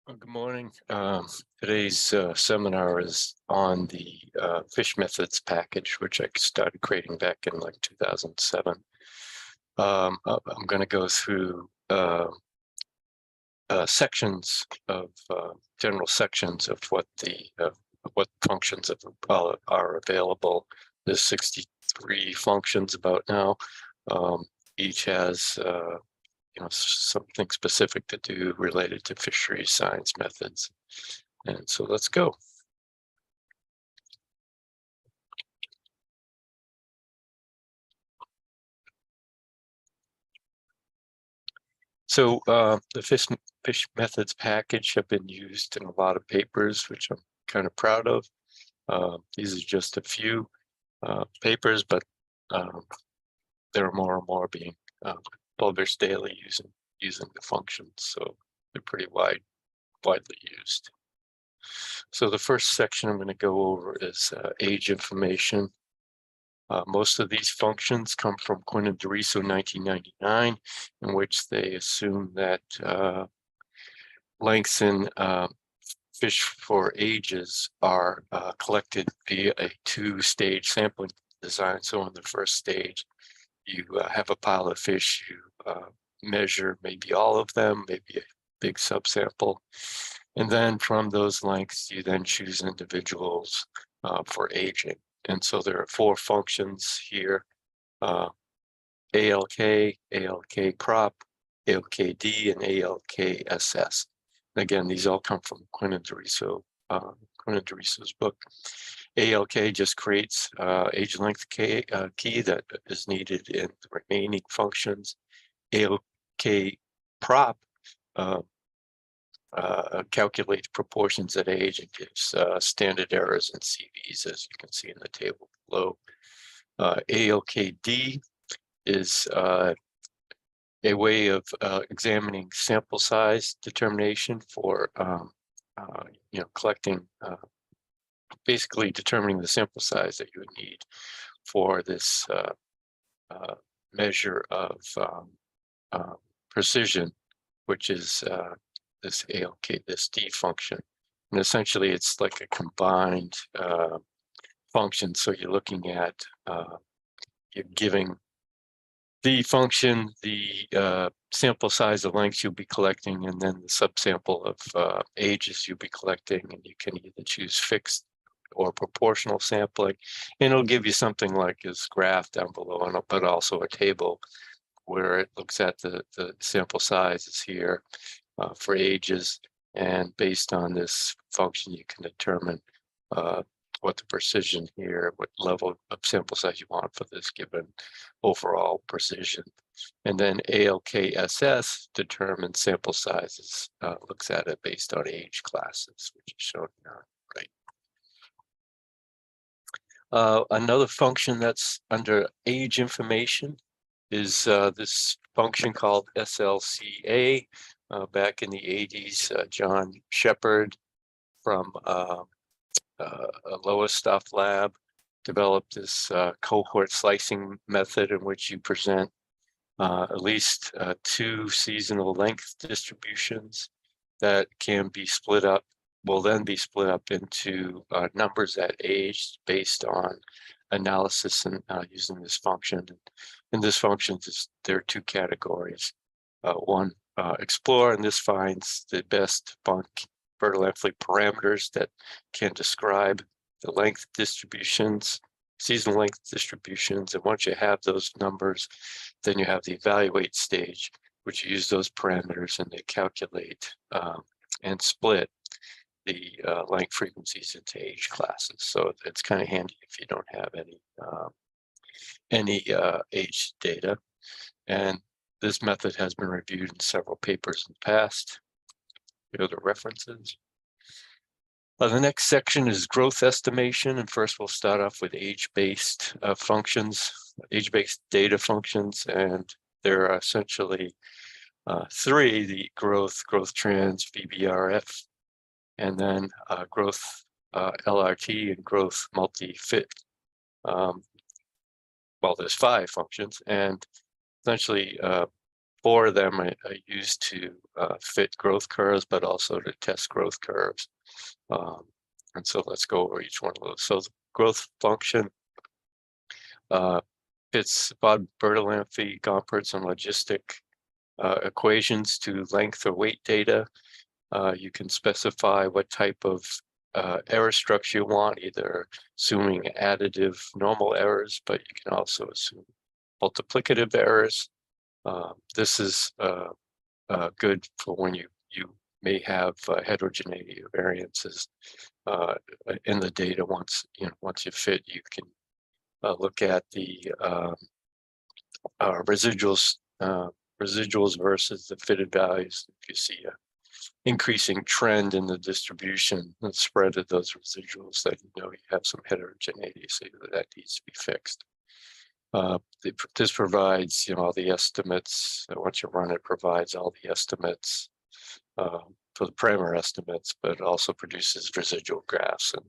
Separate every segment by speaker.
Speaker 1: Well, good morning. Today's seminar is on the fish methods package, which I started creating back in like 2007. I'm going to go through sections of general sections of what functions are available. There's 63 functions about now. Each has something specific to do related to fishery science methods. And so let's go. So the fish methods package have been used in a lot of papers, which I'm kind of proud of. These are just a few papers, but there are more and more being published daily using the functions. So they're pretty widely used. So the first section I'm going to go over is age information. Most of these functions come from Quinn and DeRiso 1999, in which they assume that lengths in fish for ages are collected via a two-stage sampling design. So in the first stage, you have a pile of fish, you measure maybe all of them, maybe a big subsample. And then from those lengths, you then choose individuals for aging. And so there are four functions here, ALK, ALK prop, ALKD, and ALKSS. Again, these all come from Quinn and DeRiso's book. ALK just creates age length key that is needed in the remaining functions. ALK prop calculates proportions at age and gives standard errors and CVs, as you can see in the table below. ALKD is a way of examining sample size determination for collecting, basically determining the sample size that you would need for this measure of precision, which is this ALK, this D function. And essentially it's like a combined function. So you're looking at, you're giving the function, the sample size of lengths you'll be collecting, and then the subsample of ages you'll be collecting, and you can either choose fixed or proportional sampling, and it'll give you something like this graph down below, but also a table where it looks at the sample sizes here for ages, and based on this function you can determine what the precision here, what level of sample size you want for this given overall precision. And then ALKSS determines sample sizes, looks at it based on age classes, which is shown here, right? Another function that's under age information is this function called SLCA. Back in the 80s, John Shepard from a Lowestoft lab developed this cohort slicing method in which you present at least two seasonal length distributions that can be split up, will then be split up into numbers at age based on analysis and using this function. In this function, there are two categories. One, explore, and this finds the best fertilizing parameters that can describe the length distributions, seasonal length distributions. And once you have those numbers, then you have the evaluate stage, which you use those parameters and they calculate and split the length frequencies into age classes. So it's kind of handy if you don't have any age data. And this method has been reviewed in several papers in the past. Go to references. The next section is growth estimation. And first we'll start off with age-based functions, age-based data functions. And there are essentially three: the growth trans, VBRF, and then growth LRT and growth multi-fit. Well, there's five functions, and essentially 4 of them I used to fit growth curves, but also to test growth curves. And so let's go over each one of those. So the growth function fits Bob Bertalanffy, Gompertz, and logistic equations to length or weight data. You can specify what type of error structure you want, either assuming additive normal errors, but you can also assume multiplicative errors. This is good for when you may have heterogeneity or variances in the data. Once you fit, you can look at the residuals versus the fitted values. If you see a increasing trend in the distribution and spread of those residuals, that you know you have some heterogeneity, so that needs to be fixed. This provides all the estimates. Once you run it, provides all the estimates for the parameter estimates, but also produces residual graphs and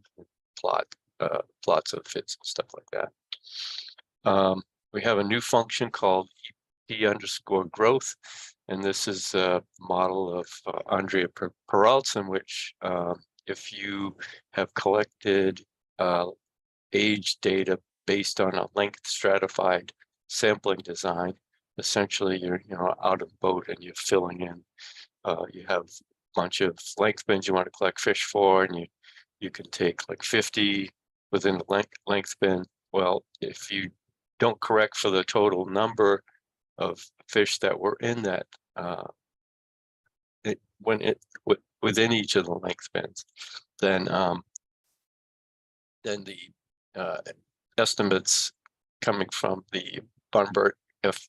Speaker 1: plots of fits and stuff like that. We have a new function called EP_growth, and this is a model of Andrea Peralta, in which if you have collected age data based on a length stratified sampling design, essentially you're out of boat and you're filling in. You have a bunch of length bins you want to collect fish for, and you can take like 50 within the length bin. Well, if you don't correct for the total number of fish that were in that within each of the length bins, then the estimates coming from the Barnbert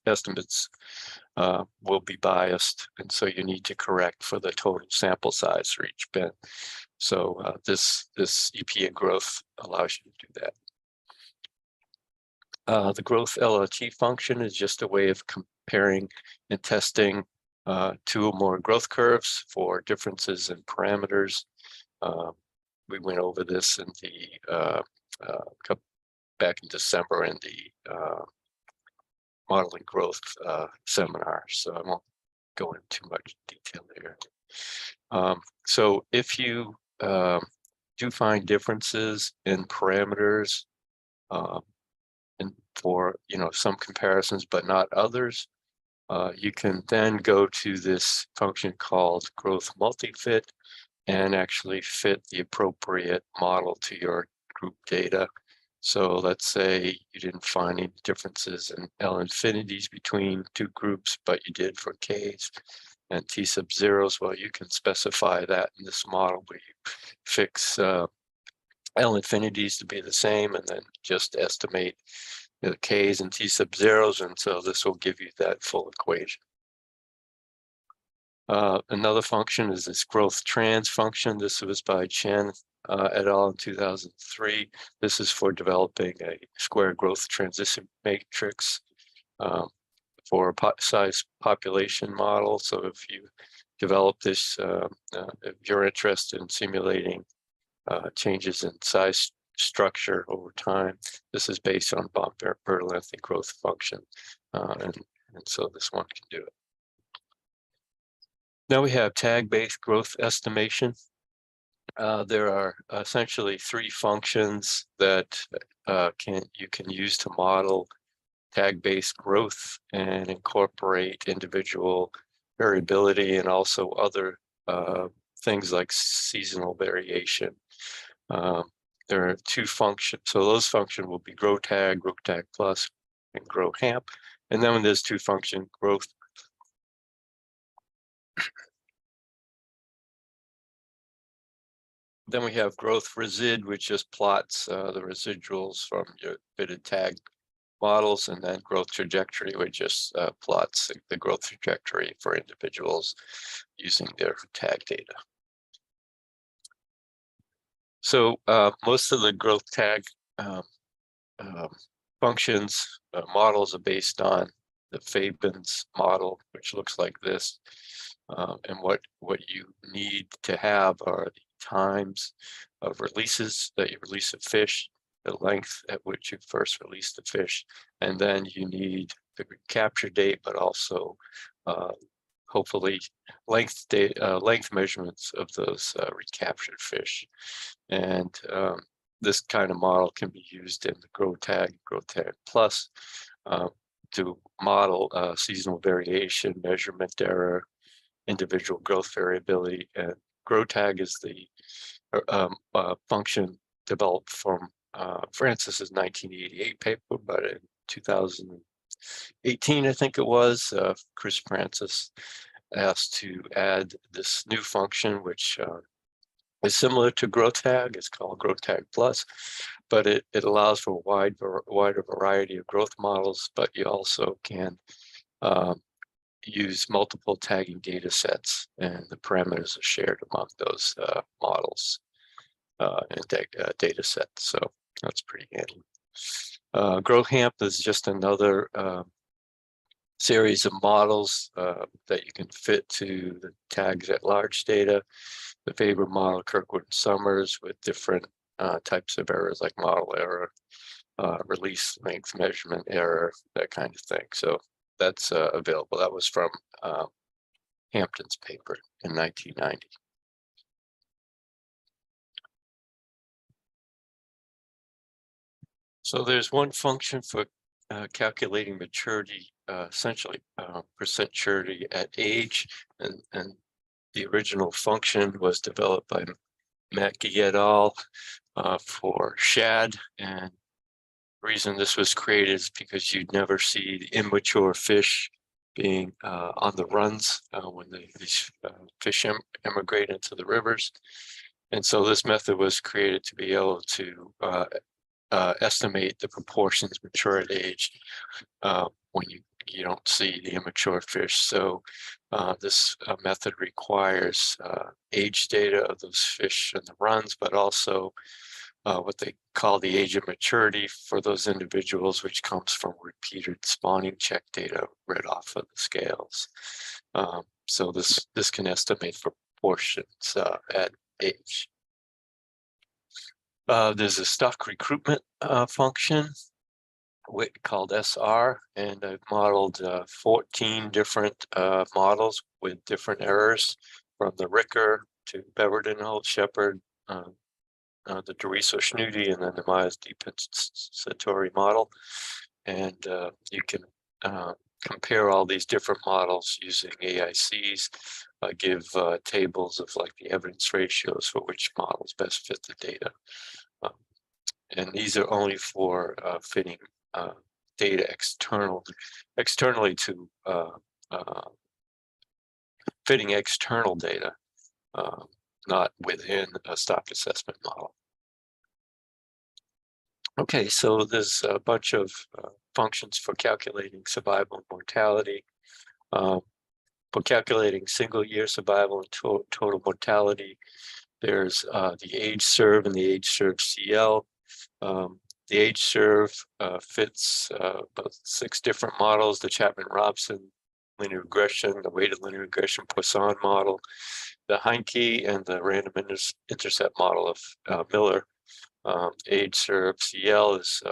Speaker 1: estimates will be biased, and so you need to correct for the total sample size for each bin. So this EPA growth allows you to do that. The growth LRT function is just a way of comparing and testing 2 or more growth curves for differences in parameters. We went over this in the back in December in the modeling growth seminar, so I won't go into too much detail here. So if you do find differences in parameters, and for some comparisons but not others, you can then go to this function called growth multifit and actually fit the appropriate model to your group data. So let's say you didn't find any differences in L infinities between 2 groups, but you did for Ks and T sub zeros. Well, you can specify that in this model where you fix L infinities to be the same and then just estimate the Ks and T sub zeros, and so this will give you that full equation. Another function is this growth trans function. This was by Chen et al. In 2003. This is for developing a square growth transition matrix for a size population model. So if you develop this, if you're interested in simulating changes in size structure over time, this is based on Bob Bertalanffy growth function, and so this one can do it. Now we have tag-based growth estimation. There are essentially 3 functions that you can use to model tag-based growth and incorporate individual variability and also other things like seasonal variation. There are 2 functions. So those functions will be grow tag plus, and grow hamp. And then when there's 2 function growth, then we have growth resid, which just plots the residuals from your fitted tag models, and then growth trajectory, which just plots the growth trajectory for individuals using their tag data. So most of the growth tag functions models are based on the Fabens model, which looks like this. And what you need to have are the times of releases that you release a fish, the length at which you first release the fish, and then you need the recapture date, but also hopefully length measurements of those recaptured fish. And this kind of model can be used in the GrowTag Plus to model seasonal variation, measurement error, individual growth variability. And GrowTag is the function developed from Francis's 1988 paper, but in 2018, I think it was, Chris Francis asked to add this new function, which is similar to GrowTag. It's called GrowTag Plus, but it allows for a wider variety of growth models, but you also can use multiple tagging data sets, and the parameters are shared among those models and data sets. So that's pretty handy. GrowHamp is just another series of models that you can fit to the tags at large data. The favorite model, Kirkwood and Summers, with different types of errors like model error, release length measurement error, that kind of thing. So that's available. That was from Hampton's paper in 1990. So there's one function for calculating maturity, essentially percent maturity at age, and the original function was developed by Mackey et al. For shad, and the reason this was created is because you'd never see the immature fish being on the runs when these fish emigrate into the rivers. And so this method was created to be able to estimate the proportions mature at age when you don't see the immature fish. So this method requires age data of those fish in the runs, but also what they call the age of maturity for those individuals, which comes from repeated spawning check data read off of the scales. So this can estimate proportions at age. There's a stock recruitment function called SR, and I've modeled 14 different models with different errors, from the Ricker to Beverden Old Shepherd, the Doriso Schnudi, and then the Myers Satori model. And you can compare all these different models using AICs, give tables of like the evidence ratios for which models best fit the data. And these are only for fitting data externally to fitting external data, not within a stock assessment model. Okay, so there's a bunch of functions for calculating survival and mortality. For calculating single year survival and total mortality, there's the age serve and the age serve CL. The age serve fits about 6 different models: the Chapman-Robson linear regression, the weighted linear regression Poisson model, the Heinke, and the random intercept model of Miller. Age serve CL is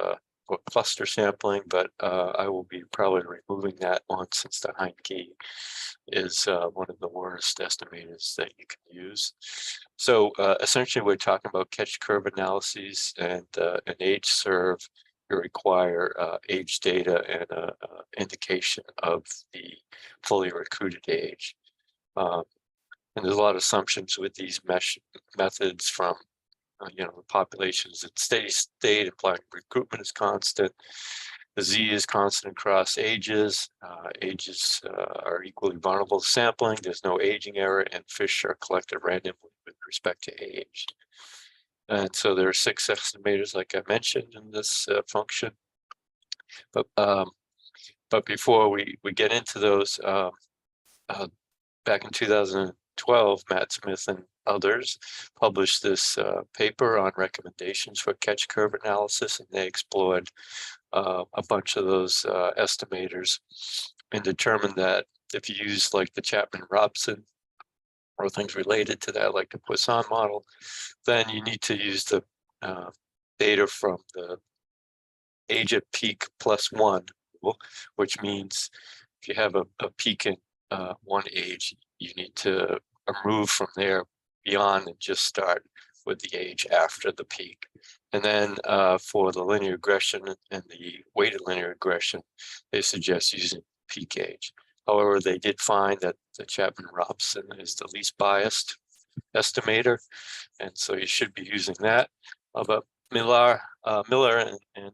Speaker 1: for cluster sampling, but I will be probably removing that one since the Heinke is one of the worst estimators that you can use. So essentially we're talking about catch curve analyses, and an age serve, you require age data and an indication of the fully recruited age. And there's a lot of assumptions with these methods, from the population is at steady state, implying recruitment is constant. The Z is constant across ages. Ages are equally vulnerable to sampling. There's no aging error, and fish are collected randomly with respect to age. And so there are 6 estimators, like I mentioned, in this function. But before we get into those, back in 2012, Matt Smith and others published this paper on recommendations for catch curve analysis, and they explored a bunch of those estimators and determined that if you use like the Chapman-Robson or things related to that, like the Poisson model, then you need to use the data from the age at peak +1, equal, which means if you have a peak in one age, you need to move from there beyond and just start with the age after the peak. And then for the linear regression and the weighted linear regression, they suggest using peak age. However, they did find that the Chapman-Robson is the least biased estimator, and so you should be using that. But Miller in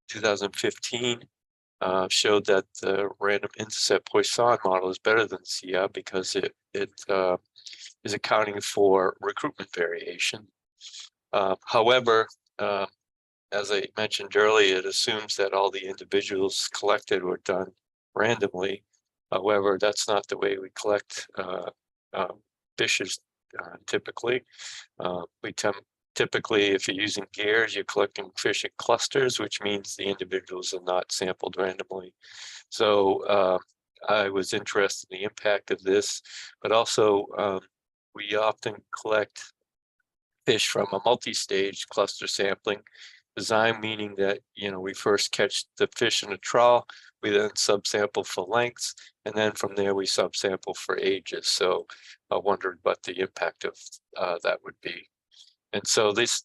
Speaker 1: 2015 showed that the random intercept Poisson model is better than CIA because it is accounting for recruitment variation. However, as I mentioned earlier, it assumes that all the individuals collected were done randomly. However, that's not the way we collect fishes typically. Typically, if you're using gears, you're collecting fish in clusters, which means the individuals are not sampled randomly. So I was interested in the impact of this, but also we often collect fish from a multi-stage cluster sampling design, meaning that, you know, we first catch the fish in a trawl, we then subsample for lengths, and then from there we subsample for ages. So I wondered what the impact of that would be. And so this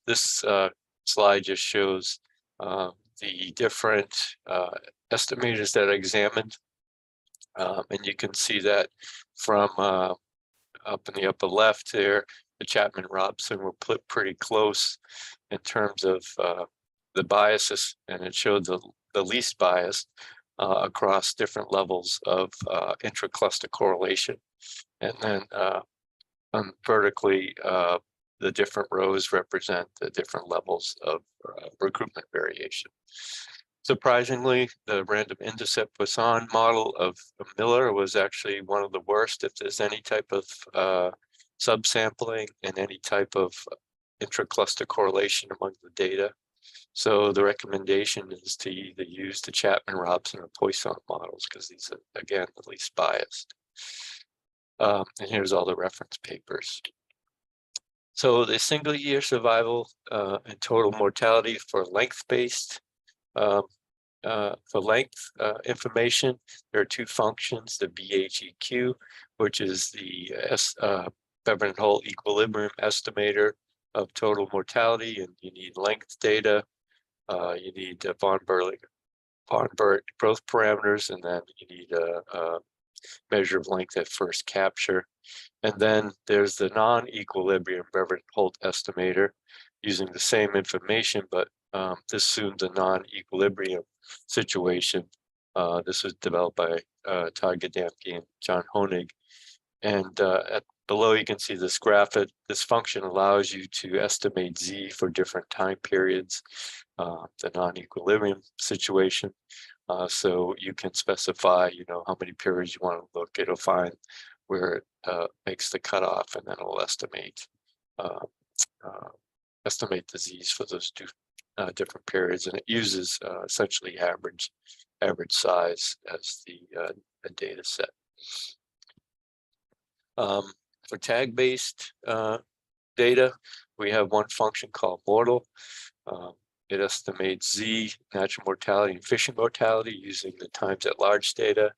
Speaker 1: slide just shows the different estimators that are examined, and you can see that from up in the upper left there, the Chapman-Robson were pretty close in terms of the biases, and it showed the least bias across different levels of intra-cluster correlation. And then vertically, the different rows represent the different levels of recruitment variation. Surprisingly, the random intercept Poisson model of Miller was actually one of the worst if there's any type of subsampling and any type of intra-cluster correlation among the data. So the recommendation is to either use the Chapman-Robson or Poisson models because these are, again, the least biased. And here's all the reference papers. So the single year survival and total mortality for length-based information, there are two functions, the BHEQ, which is the Beveridge-Holt equilibrium estimator of total mortality, and you need length data, you need von Bert growth parameters, and then you need a measure of length at first capture. And then there's the non-equilibrium Beveridge-Holt estimator using the same information, but this assumes a non-equilibrium situation. This was developed by Todd Gadamke and John Honig. And below you can see this graph. This function allows you to estimate Z for different time periods, the non-equilibrium situation. So you can specify, you know, how many periods you want to look. It'll find where it makes the cutoff, and then it'll estimate the Z's for those two different periods, and it uses essentially average size as the data set. For tag-based data, we have one function called mortal. It estimates Z, natural mortality, and fishing mortality using the times at large data.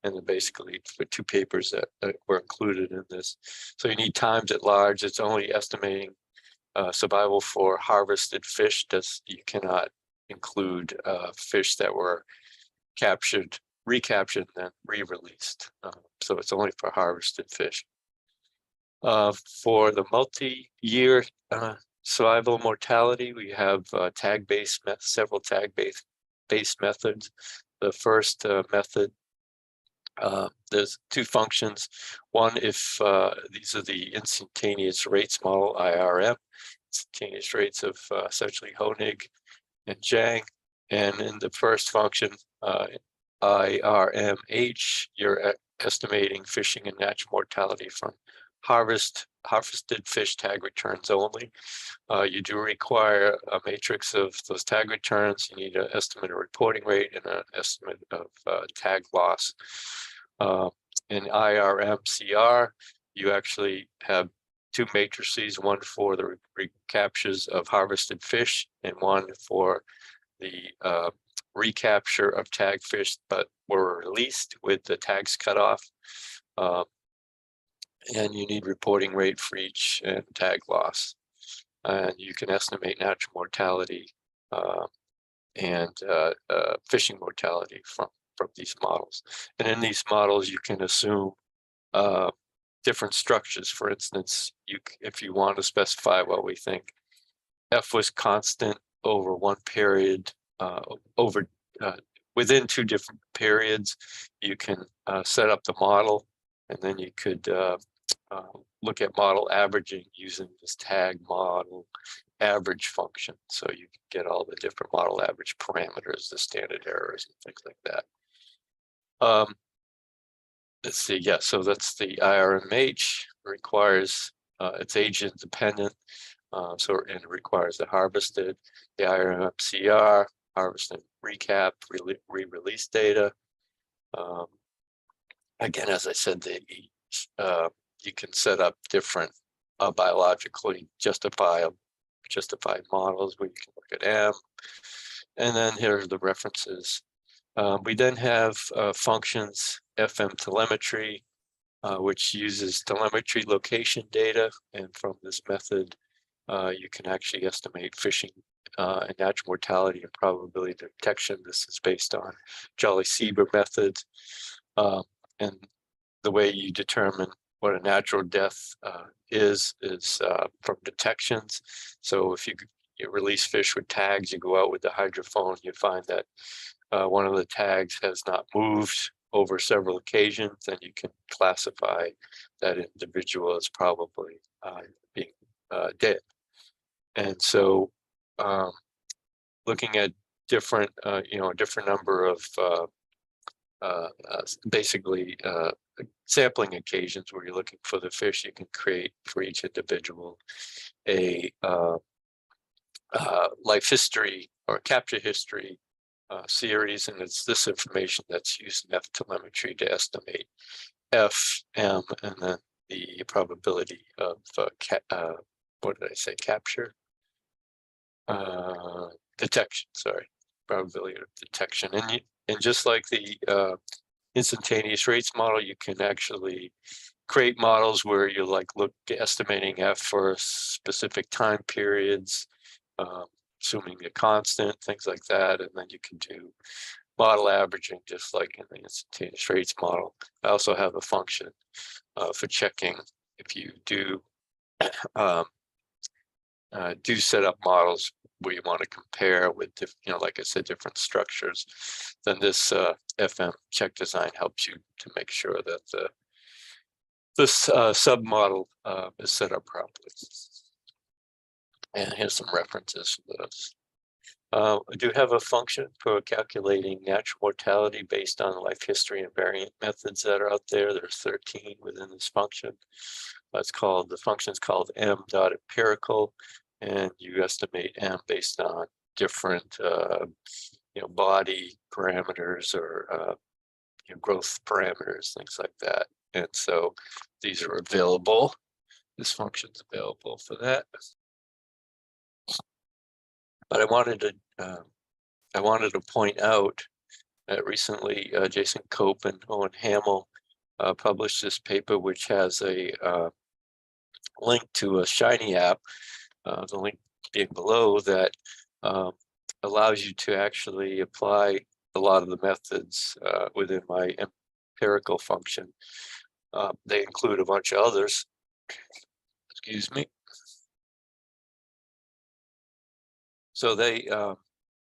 Speaker 1: And then basically for two papers that were included in this. So you need times at large. It's only estimating survival for harvested fish. You cannot include fish that were captured, recaptured, and then re-released. So it's only for harvested fish. For the multi-year survival mortality, we have several tag-based methods. The first method, there's two functions. One, if these are the instantaneous rates model, IRM, instantaneous rates of essentially Honig and Zhang. And in the first function, IRMH, you're estimating fishing and natural mortality from harvested fish tag returns only. You do require a matrix of those tag returns. You need an estimate of reporting rate and an estimate of tag loss. In IRMCR, you actually have two matrices, one for the recaptures of harvested fish and one for the recapture of tagged fish but were released with the tags cut off. And you need reporting rate for each and tag loss. And you can estimate natural mortality and fishing mortality from these models. And in these models, you can assume different structures. For instance, if you want to specify what we think F was constant over one period, within two different periods, you can set up the model, and then you could look at model averaging using this tag model average function. So you can get all the different model average parameters, the standard errors, and things like that. Let's see, yeah, so that's the IRMH, requires, it's age independent, and it requires the harvested, the IRMCR, harvest and recap, re-release data. Again, as I said, you can set up different biologically justified models where you can look at M. And then here are the references. We then have functions, FM telemetry, which uses telemetry location data. And from this method, you can actually estimate fishing and natural mortality and probability of detection. This is based on Jolly-Sieber methods. And the way you determine what a natural death is from detections. So if you release fish with tags, you go out with the hydrophone, you find that one of the tags has not moved over several occasions, then you can classify that individual as probably being dead. And so looking at different, a different number of basically sampling occasions where you're looking for the fish, you can create for each individual a life history or capture history series, and it's this information that's used in F telemetry to estimate F, M, and then the probability of what did I say? Capture, detection. Sorry, probability of detection. And just like the instantaneous rates model, you can actually create models where you estimating F for specific time periods, assuming a constant, things like that, and then you can do model averaging just like in the instantaneous rates model. I also have a function for checking if you do set up models where you want to compare with, like I said, different structures. Then this FM check design helps you to make sure that this submodel is set up properly. And here's some references for those. I do have a function for calculating natural mortality based on life history and variant methods that are out there. There's 13 within this function. The function is called m.empirical, and you estimate M based on different body parameters or growth parameters, things like that. And so these are available. This function's available for that. But I wanted to point out that recently Jason Cope and Owen Hamill published this paper, which has a link to a Shiny app, the link being below, that allows you to actually apply a lot of the methods within my empirical function. They include a bunch of others. Excuse me. So they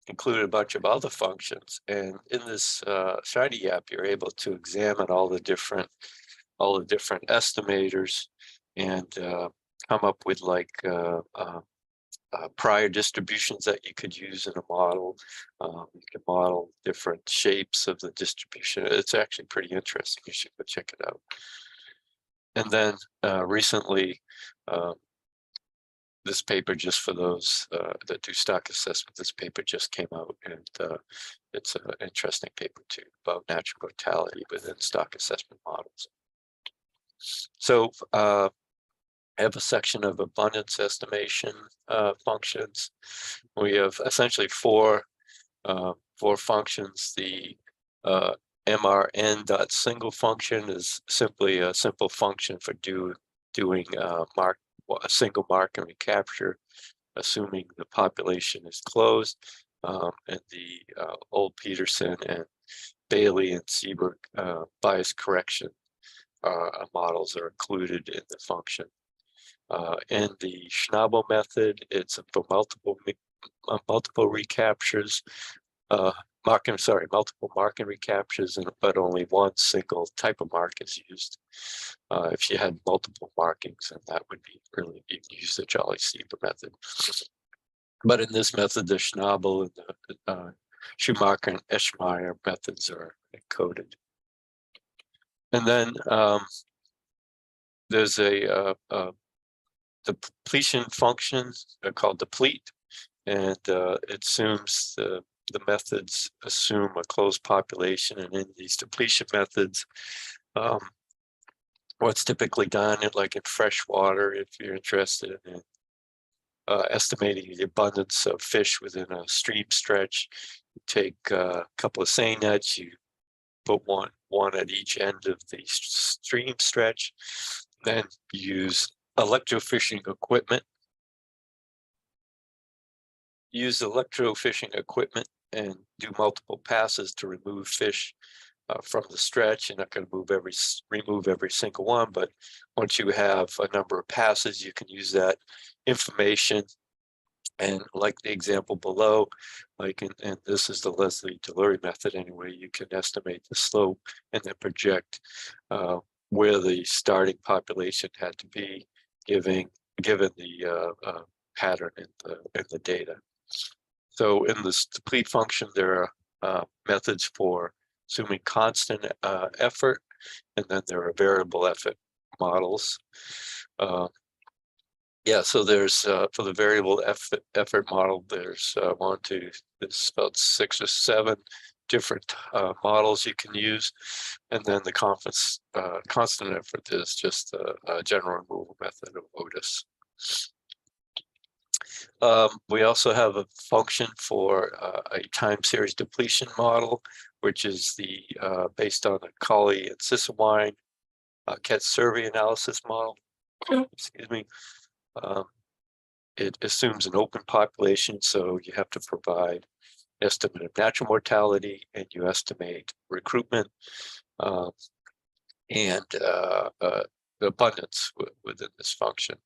Speaker 1: include a bunch of other functions, and in this Shiny app, you're able to examine all the different estimators and come up with prior distributions that you could use in a model. You can model different shapes of the distribution. It's actually pretty interesting. You should go check it out. And then recently, this paper, just for those that do stock assessment, this paper just came out, and it's an interesting paper too about natural mortality within stock assessment models. So I have a section of abundance estimation functions. We have essentially four for functions. The mrn.single function is simply a simple function for doing a single marking recapture, assuming the population is closed. And the old Peterson and Bailey and Seberg bias correction models are included in the function. And the Schnabel method, it's for multiple recaptures, multiple marking recaptures, but only one single type of mark is used. If you had multiple markings, then that would be really, you can use the Jolly-Seber method. But in this method, the Schnabel and the Schumacher and Eschmeyer methods are encoded. And then there's a depletion function called deplete, and it assumes the methods assume a closed population. And in these depletion methods, what's typically done, like in freshwater, if you're interested in estimating the abundance of fish within a stream stretch, you take a couple of seine nets, you put one at each end of the stream stretch, then use electrofishing equipment. Use electrofishing equipment and do multiple passes to remove fish from the stretch. You're not going to remove every single one, but once you have a number of passes, you can use that information. And like the example below, and this is the Leslie Delury method anyway, you can estimate the slope and then project where the starting population had to be given the pattern in the data. So in this deplete function, there are methods for assuming constant effort, and then there are variable effort models. So there's for the variable effort model, there's there's about 6 or 7 different models you can use, and then the constant effort is just a general removal method of Otis. We also have a function for a time series depletion model, which is the based on the Colley and Sissewine Ket survey analysis model. Excuse me. It assumes an open population, so you have to provide estimate of natural mortality, and you estimate recruitment and the abundance within this function.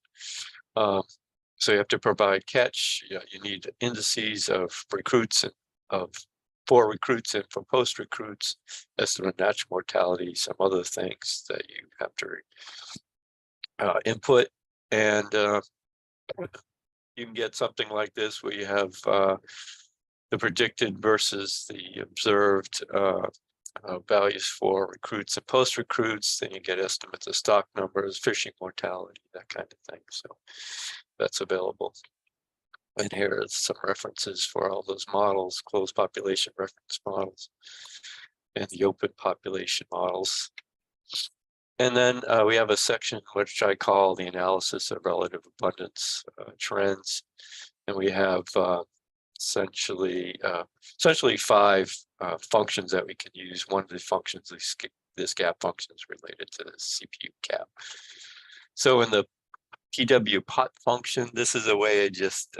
Speaker 1: So you have to provide catch. You need indices of recruits for recruits and for post recruits, estimate of natural mortality, some other things that you have to input, and you can get something like this where you have the predicted versus the observed values for recruits and post recruits. Then you get estimates of stock numbers, fishing mortality, that kind of thing. So that's available. And here are some references for all those models, closed population reference models and the open population models. And then we have a section which I call the analysis of relative abundance trends. And we have essentially 5 functions that we can use. One of the functions, this gap function, is related to the CPU gap. So in the PW pot function, this is a way of just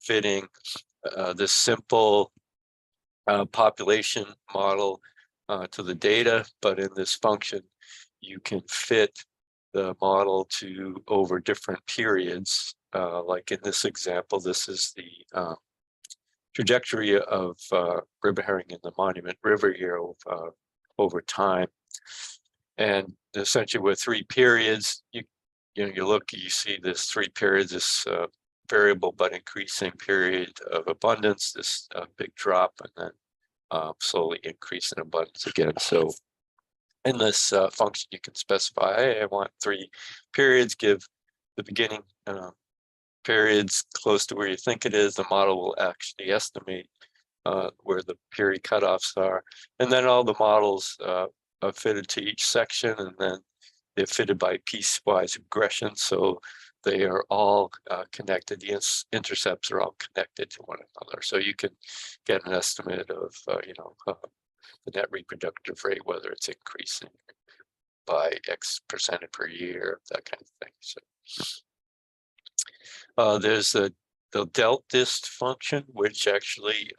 Speaker 1: fitting this simple population model to the data, but in this function, you can fit the model to over different periods. Like in this example, this is the trajectory of river herring in the Monument River here over time. And essentially with 3 periods, you see this 3 periods, this variable but increasing period of abundance, this big drop, and then slowly increase in abundance again. So in this function, you can specify, hey, I want 3 periods, give the beginning periods close to where you think it is. The model will actually estimate where the period cutoffs are. And then all the models are fitted to each section, and then they're fitted by piecewise regression. So they are all connected. The intercepts are all connected to one another. So you can get an estimate of, the net reproductive rate, whether it's increasing by X percent per year, that kind of thing. So there's the deltdist function, which actually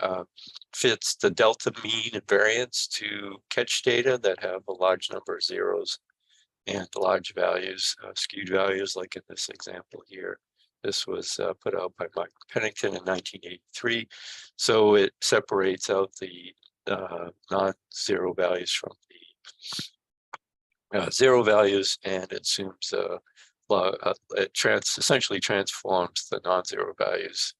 Speaker 1: fits the delta mean and variance to catch data that have a large number of zeros and large values, skewed values, like in this example here. This was put out by Mike Pennington in 1983. So it separates out the non-zero values from the zero values, and it assumes it essentially transforms the non-zero values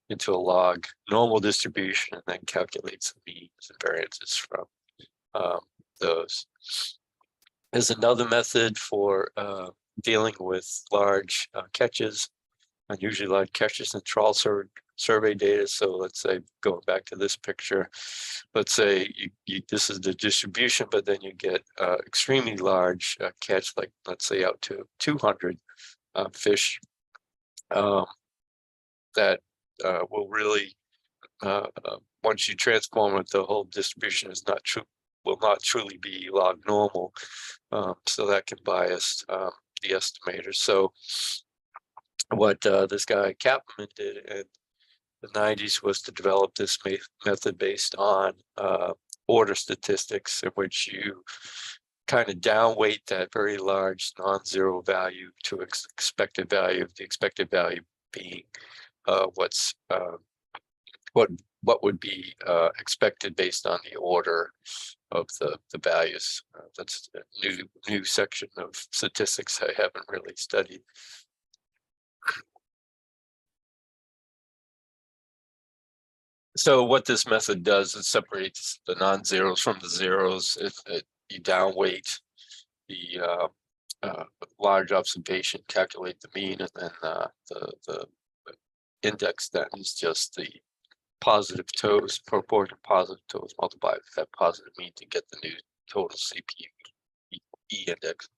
Speaker 1: into a log normal distribution, and then calculates the means and variances from those. There's another method for dealing with large catches, unusually large catches in trawl survey data. So let's say, going back to this picture, let's say this is the distribution, but then you get extremely large catch, like let's say out to 200 fish that will really, once you transform it, the whole distribution is will not truly be log normal. So that can bias the estimators. So what this guy Kaplan did in the 90s was to develop this method based on order statistics, in which you kind of downweight that very large non-zero value to expected value, the expected value being what would be expected based on the order of the values. That's a new section of statistics I haven't really studied. So what this method does is separates the non-zeros from the zeros. You downweight the large observation, calculate the mean, and then the index then is just the positive toes, proportion of positive toes multiplied with that positive mean to get the new total CPU index.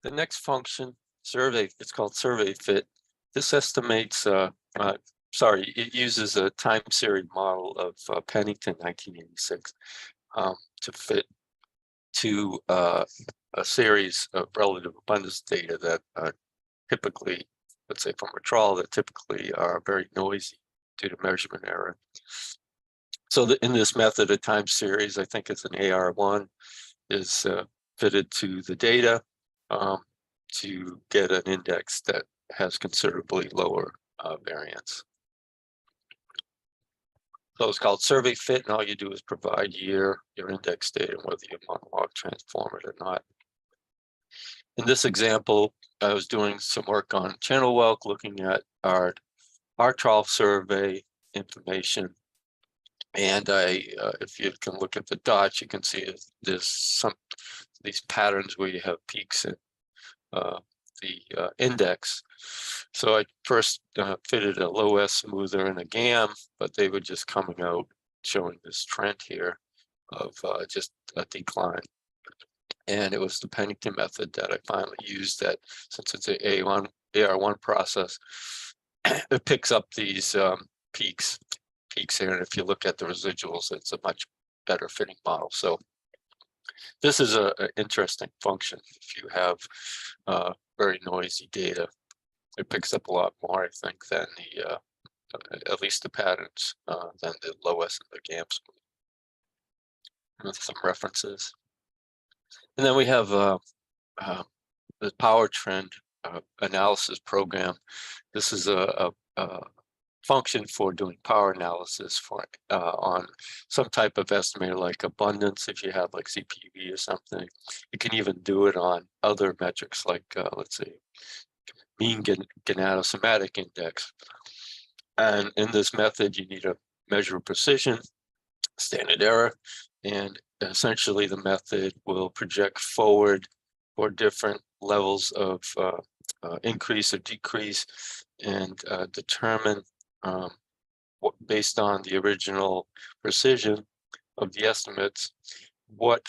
Speaker 1: The next function, survey, it's called survey fit. This estimates, it uses a time series model of Pennington 1986 to fit to a series of relative abundance data that typically, let's say from a trawl, that typically are very noisy due to measurement error. So in this method, a time series, I think it's an AR1, is fitted to the data to get an index that has considerably lower variance. So it's called survey fit, and all you do is provide your index data, whether you want to log transform it or not. In this example, I was doing some work on channel whelk, looking at our trawl survey information. And if you can look at the dots, you can see there's these patterns where you have peaks in the index. So I first fitted a low S smoother and a GAM, but they were just coming out showing this trend here of just a decline. And it was the Pennington method that I finally used, that since it's an AR1 process, it picks up these peaks here. And if you look at the residuals, it's a much better fitting model. So this is an interesting function. If you have very noisy data, it picks up a lot more, I think, than the at least the patterns than the low S and the GAMS. With some references. And then we have the power trend analysis program. This is a function for doing power analysis for on some type of estimator like abundance. If you have like CPV or something, you can even do it on other metrics like let's say mean gonatosomatic index. And in this method, you need to measure precision, standard error, and essentially the method will project forward for different levels of increase or decrease, and determine based on the original precision of the estimates, what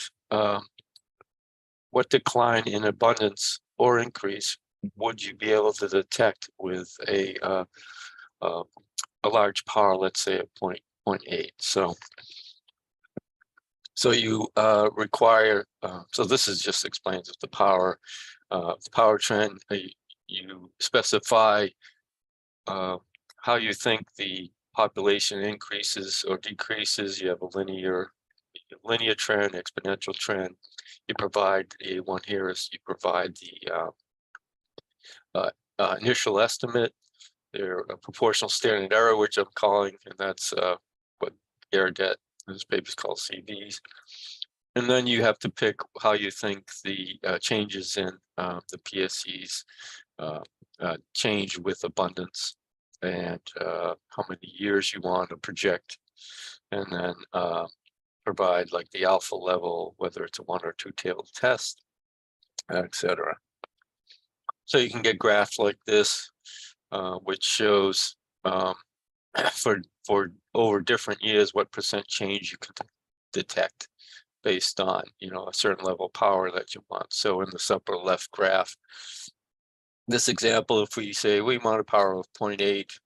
Speaker 1: decline in abundance or increase would you be able to detect with a large power, let's say at 0.8. So you require, so this is just explains the power trend. You specify how you think the population increases or decreases. You have a linear trend, exponential trend. You provide one here is you provide the initial estimate, their proportional standard error, which I'm calling, and that's what Erdet in this paper is called CVs. And then you have to pick how you think the changes in the PSEs change with abundance, and how many years you want to project, and then provide like the alpha level, whether it's a 1 or 2 tailed test, etc. So you can get graphs like this, which shows for over different years what percent change you can detect based on, you know, a certain level of power that you want. So in the upper left graph, this example, if we say we want a power of 0.8,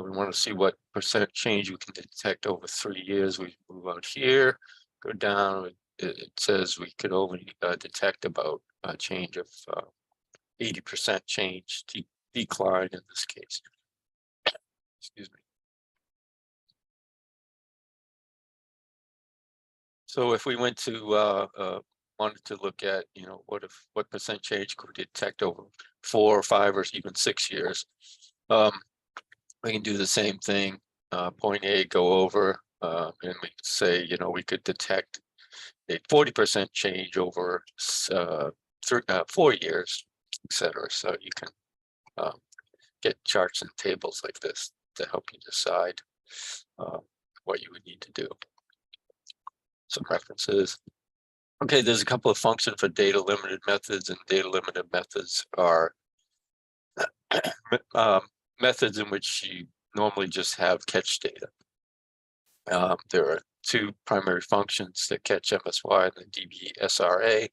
Speaker 1: we want to see what percent change we can detect over 3 years. We move out here, go down. It says we could only detect about a change of 80% change, decline in this case. Excuse me. So if we went to wanted to look at, you know, what percent change could we detect over 4 or 5 or even 6 years, we can do the same thing. 0.8 go over, and we could say, you know, we could detect a 40% change over 4 years, etc. So you can get charts and tables like this to help you decide what you would need to do. Some references. Okay, there's a couple of functions for data limited methods, and data limited methods are methods in which you normally just have catch data. There are 2 primary functions that catch MSY and the DBSRA.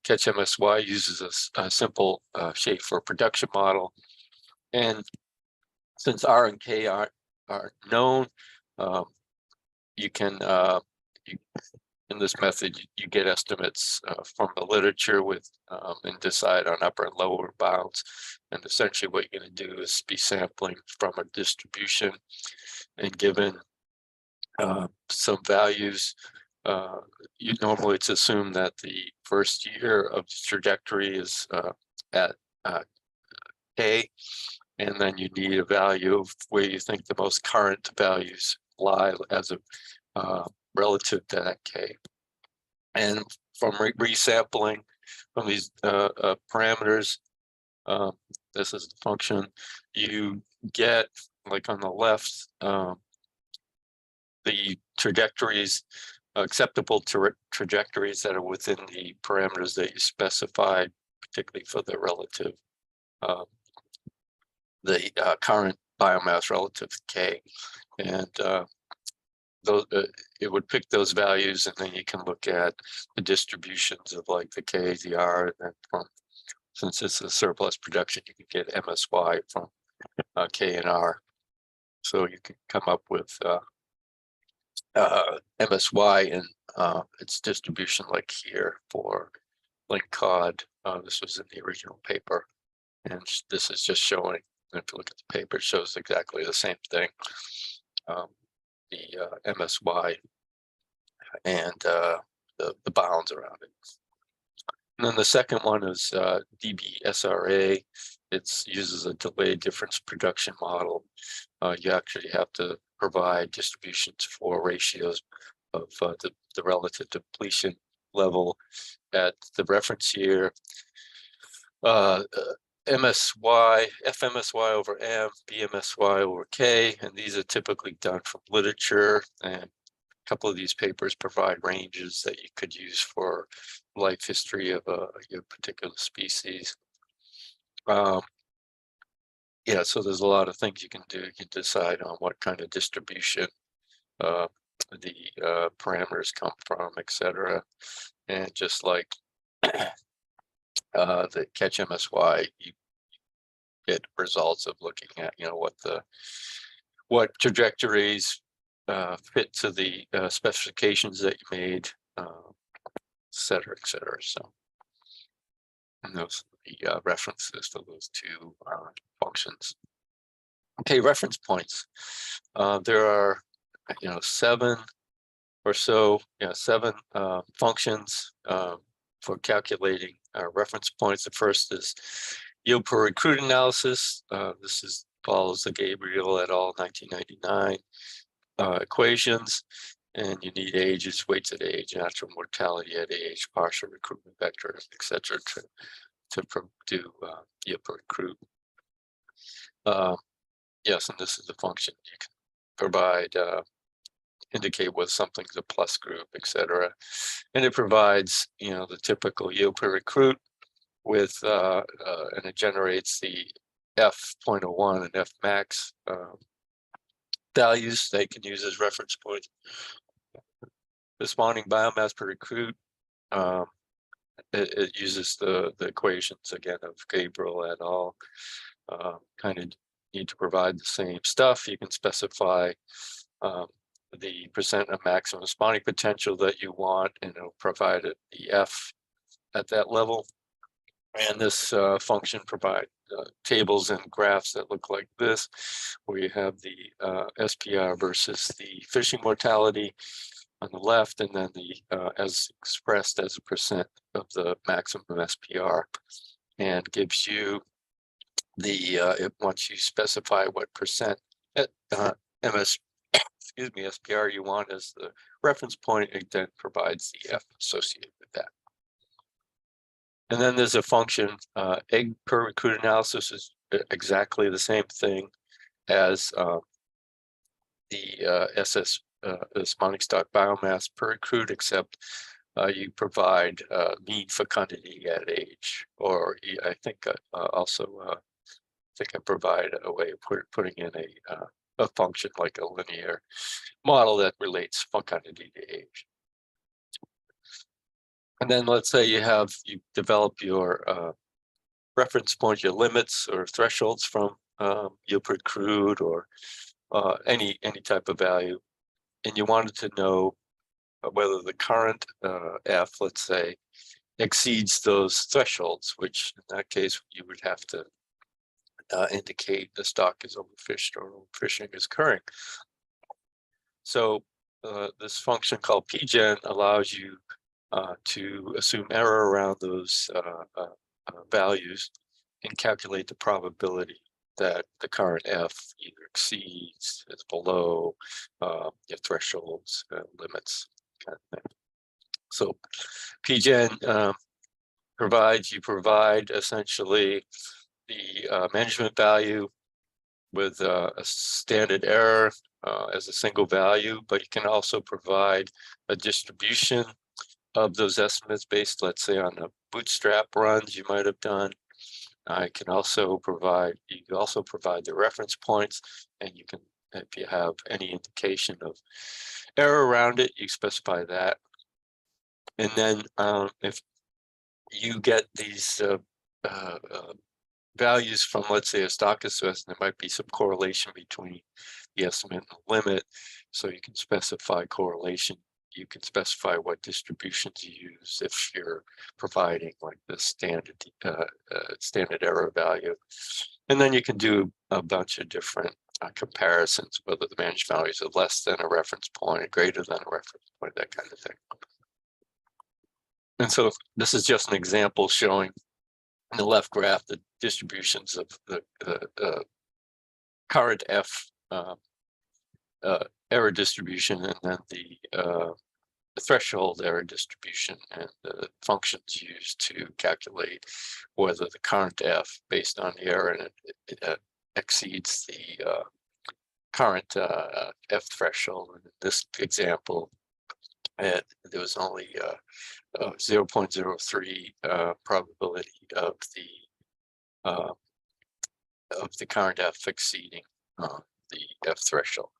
Speaker 1: Catch MSY uses a simple Schaefer production model, and since R and K are known, you can in this method you get estimates from the literature with and decide on upper and lower bounds. And essentially what you're going to do is be sampling from a distribution, and given some values, you normally it's assumed that the first year of the trajectory is at K, and then you need a value of where you think the most current values lie as a relative to that K. And from resampling from these parameters, this is the function, you get, like on the left, the trajectories, acceptable trajectories that are within the parameters that you specified, particularly for the relative, current biomass relative to K. And those, it would pick those values, and then you can look at the distributions of like the K, the R, and from, since it's a surplus production, you can get MSY from K and R. So you can come up with MSY and its distribution like here for link cod. This was in the original paper, and this is just showing, if you look at the paper, it shows exactly the same thing. The MSY and the bounds around it. And then the second one is DBSRA. It uses a delayed difference production model. You actually have to provide distributions for ratios of the relative depletion level at the reference year. MSY, FMSY over M, BMSY over K, and these are typically done from literature, and a couple of these papers provide ranges that you could use for life history of a particular species. Yeah, so there's a lot of things you can do. You can decide on what kind of distribution the parameters come from, etc. And just like the catch MSY, you get results of looking at, what trajectories fit to the specifications that you made, et cetera, et cetera. So, and those are the references for those two functions. Okay, reference points. There are, 7 or so, seven functions for calculating reference points. The first is yield per recruit analysis. This follows the Gabriel et al. 1999 equations, and you need ages, weights at age, natural mortality at age, partial recruitment vectors, etc., to do yield per recruit. Yes, and this is a function you can provide, indicate whether something's a plus group, etc. And it provides, the typical yield per recruit with, and it generates the F.01 and F max values they can use as reference points. The spawning biomass per recruit, it uses the equations again of Gabriel et al. Kind of need to provide the same stuff. You can specify the percent of maximum spawning potential that you want, and it'll provide the F at that level. And this function provides tables and graphs that look like this, where you have the SPR versus the fishing mortality on the left, and then the as expressed as a percent of the maximum SPR, and gives you the once you specify what percent SPR you want as the reference point, it then provides the F associated with that. And then there's a function, egg per recruit analysis is exactly the same thing as the SS, the spawning stock biomass per recruit, except you provide mean fecundity at age, or I think also I provide a way of putting in a function like a linear model that relates fecundity to age. And then let's say you develop your reference point, your limits or thresholds from yield per recruit or any type of value, and you wanted to know whether the current F, let's say, exceeds those thresholds, which in that case you would have to indicate the stock is overfished or overfishing is occurring. So this function called pgen allows you to assume error around those values and calculate the probability that the current F either exceeds, is below your thresholds, limits, kind of thing. So pgen provide essentially the management value with a standard error as a single value, but you can also provide a distribution of those estimates based, let's say, on the bootstrap runs you might have done. You can also provide the reference points, and you can, if you have any indication of error around it, you specify that. And then if you get these values from, let's say, a stock assessment, there might be some correlation between the estimate and the limit, so you can specify correlation. You can specify what distributions you use if you're providing like the standard error value, and then you can do a bunch of different comparisons, whether the managed values are less than a reference point, greater than a reference point, that kind of thing. And so this is just an example showing in the left graph the distributions of the current F error distribution, and then the threshold error distribution, and the functions used to calculate whether the current F based on the error and it exceeds the current F threshold. In this example, there was only 0.03 probability of the current F exceeding the F threshold.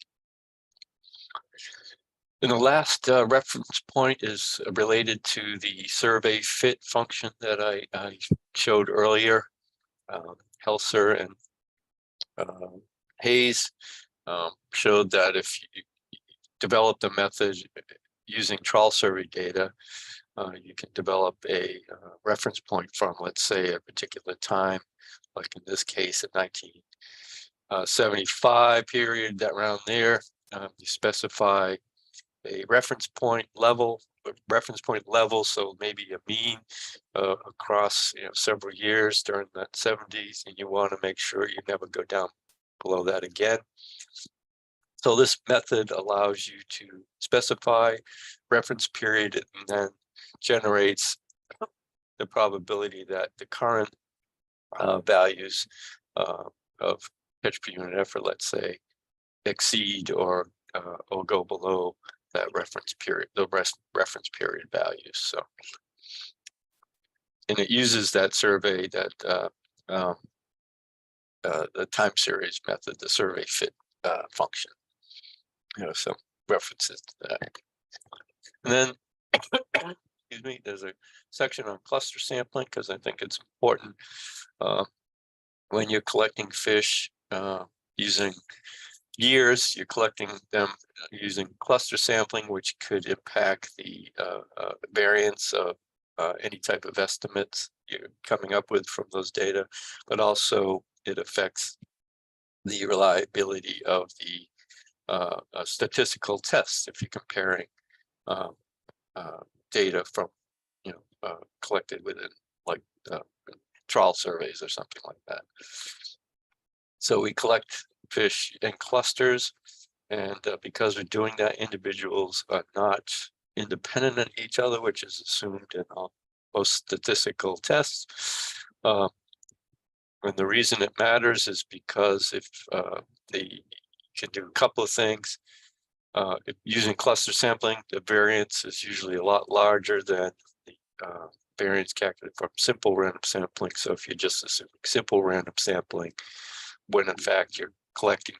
Speaker 1: And the last reference point is related to the survey fit function that I showed earlier. Helser and Hayes showed that if you develop the method using trawl survey data, you can develop a reference point from, let's say, a particular time, like in this case, a 1975 period, that around there. You specify a reference point level, so maybe a mean across several years during the 70s, and you want to make sure you never go down below that again. So this method allows you to specify reference period and then generates the probability that the current values of catch per unit effort, let's say, exceed or go below that reference period, the reference period values. So, and it uses that survey, that the time series method, the survey fit function. Some references to that. And then, excuse me, there's a section on cluster sampling, because I think it's important when you're collecting fish using years, you're collecting them using cluster sampling, which could impact the variance of any type of estimates you're coming up with from those data, but also it affects the reliability of the statistical tests if you're comparing data from collected within, like, trawl surveys or something like that. So we collect fish in clusters, and because we're doing that, individuals are not independent of each other, which is assumed in most statistical tests. And the reason it matters is because if they can do a couple of things. Using cluster sampling, the variance is usually a lot larger than the variance calculated from simple random sampling. So if you're just assuming simple random sampling, when in fact you're collecting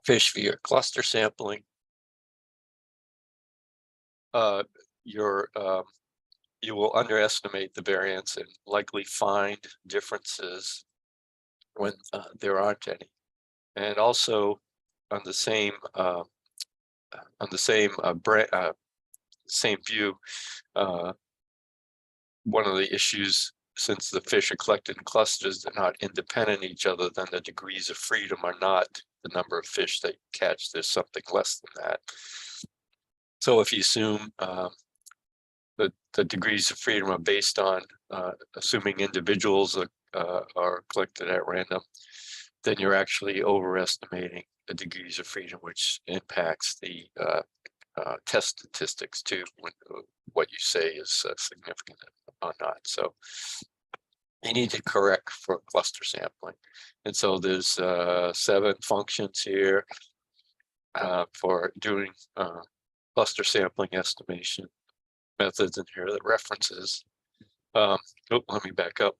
Speaker 1: fish via cluster sampling, you will underestimate the variance and likely find differences when there aren't any. And also on the same same view, one of the issues, since the fish are collected in clusters, they're not independent of each other, then the degrees of freedom are not the number of fish that you catch. There's something less than that. So if you assume the degrees of freedom are based on assuming individuals are collected at random, then you're actually overestimating the degrees of freedom, which impacts the test statistics too, when what you say is significant or not. So you need to correct for cluster sampling. And so there's 7 functions here for doing cluster sampling estimation methods, and here are the references. Let me back up.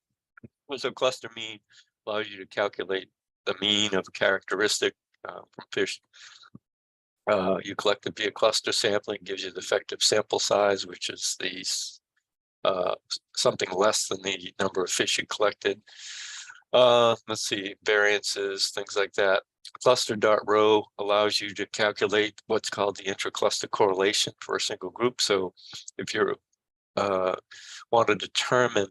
Speaker 1: So cluster mean allows you to calculate the mean of a characteristic from fish. You collect it via cluster sampling, gives you the effective sample size, which is the something less than the number of fish you collected. Let's see, variances, things like that. Cluster.row allows you to calculate what's called the intra-cluster correlation for a single group. So if you want to determine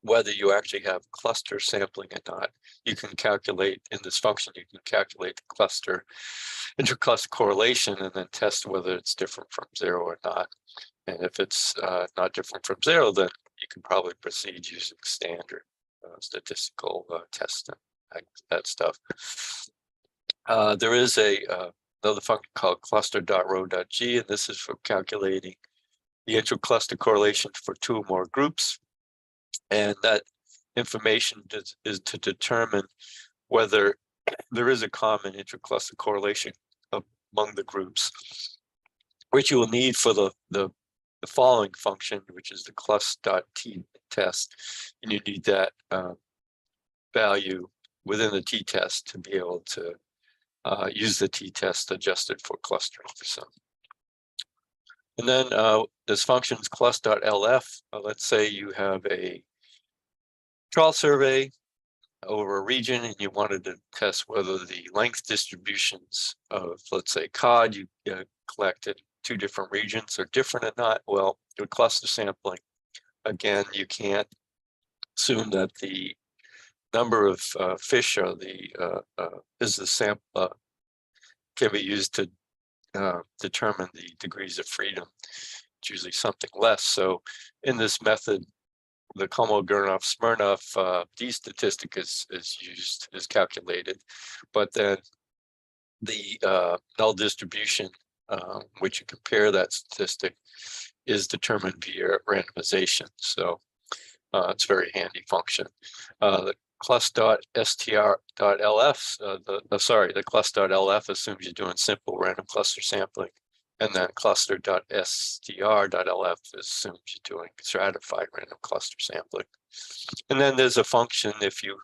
Speaker 1: whether you actually have cluster sampling or not, you can calculate in this function, you can calculate the cluster intra-cluster correlation and then test whether it's different from 0 or not. And if it's not different from 0, then you can probably proceed using standard statistical tests and that stuff. There is another function called cluster.row.g, and this is for calculating the intra-cluster correlation for 2 or more groups. And that information is to determine whether there is a common intra-cluster correlation among the groups, which you will need for the following function, which is the clus.t test. And you need that value within the t-test to be able to use the t-test adjusted for clustering. So And then this function is clus.lf. Let's say you have a trawl survey over a region and you wanted to test whether the length distributions of, let's say, cod you collected 2 different regions are different or not. Well, with cluster sampling, again, you can't assume that the number of fish or is the sample can be used to determine the degrees of freedom. It's usually something less. So in this method, the Kolmogorov-Smirnov D statistic is calculated, but then the null distribution, which you compare that statistic, is determined via randomization. So it's a very handy function. The clus.str.lf, the clus.lf assumes you're doing simple random cluster sampling, and then cluster.str.lf assumes you're doing stratified random cluster sampling. And then there's a function if you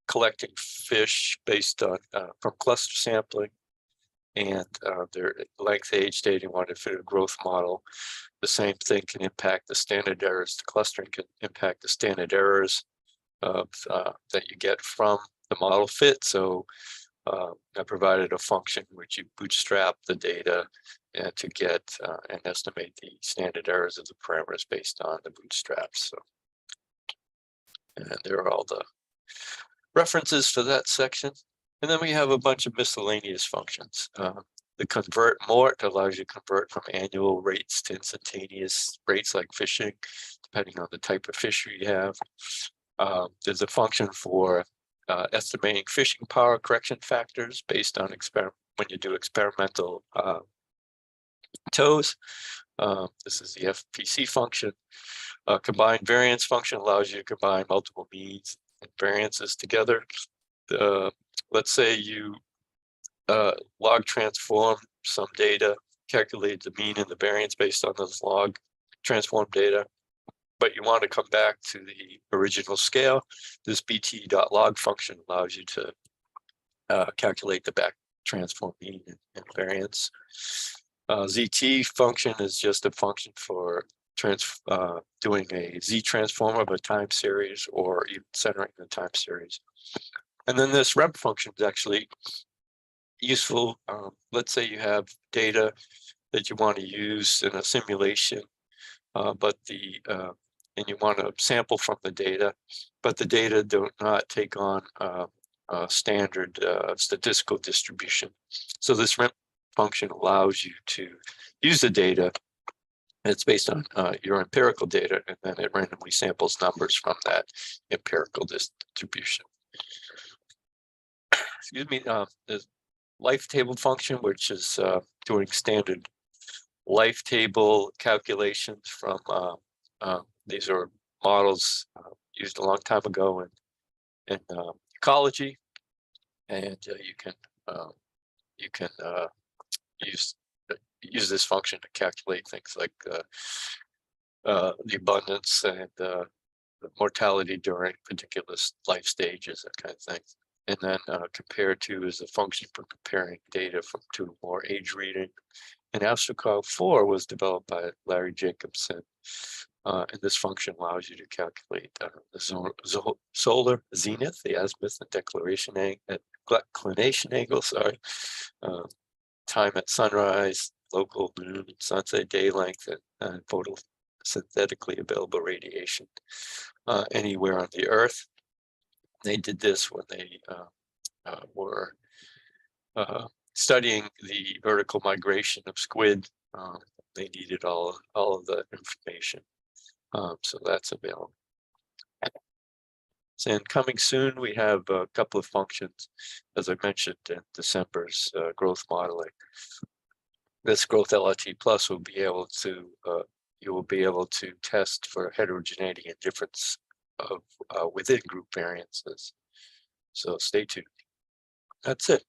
Speaker 1: collecting fish based on from cluster sampling and their length, age, data, you want to fit a growth model. The same thing can impact the standard errors. The clustering can impact the standard errors that you get from the model fit. So I provided a function which you bootstrap the data to get and estimate the standard errors of the parameters based on the bootstraps. So, and there are all the references for that section. And then we have a bunch of miscellaneous functions. The convert mort allows you to convert from annual rates to instantaneous rates like fishing, depending on the type of fishery you have. There's a function for estimating fishing power correction factors based on when you do experimental tows. This is the FPC function. Combined variance function allows you to combine multiple means and variances together. Let's say you log transform some data, calculate the mean and the variance based on those log transform data, but you want to come back to the original scale. This bt.log function allows you to calculate the back transform mean and variance. ZT function is just a function for doing a Z transform of a time series or even centering the time series. And then this rep function is actually useful. Let's say you have data that you want to use in a simulation, and you want to sample from the data, but the data do not take on a standard statistical distribution. So this rep function allows you to use the data. It's based on your empirical data, and then it randomly samples numbers from that empirical distribution. Excuse me. The life table function, which is doing standard life table calculations from these are models used a long time ago in ecology, and you can use this function to calculate things like the abundance and the mortality during particular life stages, that kind of thing. And then compare to is a function for comparing data from 2 or more age reading. And AstroCog 4 was developed by Larry Jacobson. And this function allows you to calculate the solar zenith, the azimuth and declination angle, time at sunrise, local noon, sunset day length, and photosynthetically available radiation anywhere on the Earth. They did this when they were studying the vertical migration of squid. They needed all of the information, so that's available. So, and coming soon, we have a couple of functions, as I mentioned in December's growth modeling. This growth LRT plus will be able to you will be able to test for heterogeneity and difference of within group variances. So stay tuned. That's it.